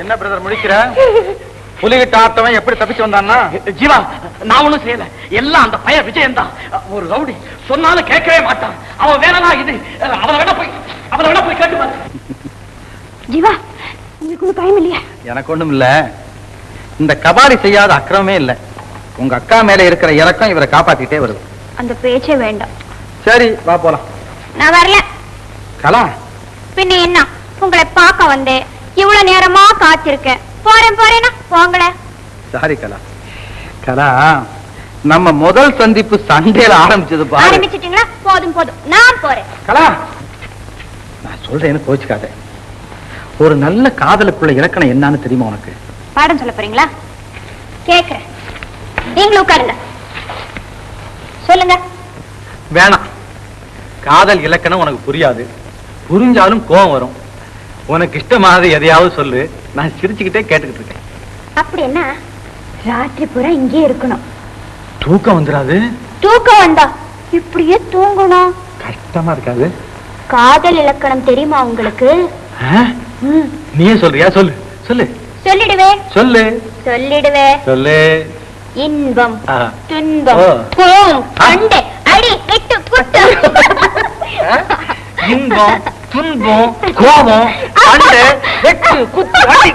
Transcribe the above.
என்ன பிரதர் முடிக்கிற? புலிகிட்ட ஆட்டவன் எப்படி தப்பிச்சு வந்தான்னா? ஜீவா, நான் ஒண்ணும் செய்யல. எல்லாம் அந்த பையன் விஜயன் தான். ஒரு ரவுடி சொன்னாலும் கேட்கவே மாட்டான். அவன் வேணா இது அவனை வேணா போய் கேட்டு பாரு. ஜீவா, உங்களுக்கு ஒன்றும் பயம் இல்லையா? எனக்கு ஒண்ணும் இல்ல. இந்த கபாலி செய்யாத அக்கிரமே இல்ல. உங்க அக்கா மேல இருக்கிற இறக்கம் இவரை காப்பாத்திட்டே வருது. அந்த பேச்சே வேண்டாம். சரி, வா போலாம். நான் வரல. கலா, பின்ன என்ன, உங்களை பார்க்க வந்தேன். இவ்வளவு நேரமா காத்திருக்கேன். போறேன்னா போங்கள. சாரி கலா. கலா, நம்ம முதல் சந்திப்பு சண்டையில ஆரம்பிச்சது பாரு. ஆரம்பிச்சிட்டீங்களா? போதும் நான் போறேன். கலா, நான் சொல்றேன்னு கோச்சுக்காத. ஒரு நல்ல காதலுக்குள்ள இலக்கணம் என்னன்னு தெரியுமா உனக்கு? பாடம் சொல்ல போறீங்களா? கேக்குறேன். நீங்களும் உட்காருங்க. சொல்லுங்க. வேணாம். காதல் இலக்கணம் உனக்கு புரியாது. புரிஞ்சாலும் கோபம் வரும். உனக்கு இஷ்டமானது எதையாவது சொல்லு. நான் சிரிச்சுக்கிட்டே கேட்டுக்கிட்டு இருக்கேன். அப்படி என்ன? ராத்திரி பூரா இங்கே இருக்கணும். தூக்கம் வந்துடாது? தூக்கம் வந்தா இப்படியே தூங்கணும். கஷ்டமா இருக்காது? காதல் இலக்கணம் தெரியுமா உங்களுக்கு? நீயே சொல்றியா? சொல்லு சொல்லு. சொல்லிடுவேன். சொல்லு. சொல்லிடுவேன். சொல்லு. இன்பம், துன்பம், கோபம், சண்டை, அடி, வெட்டு, குத்து. இன்பம், துன்பம், கோபம், சண்டை, வெட்டு, குத்து, அடி.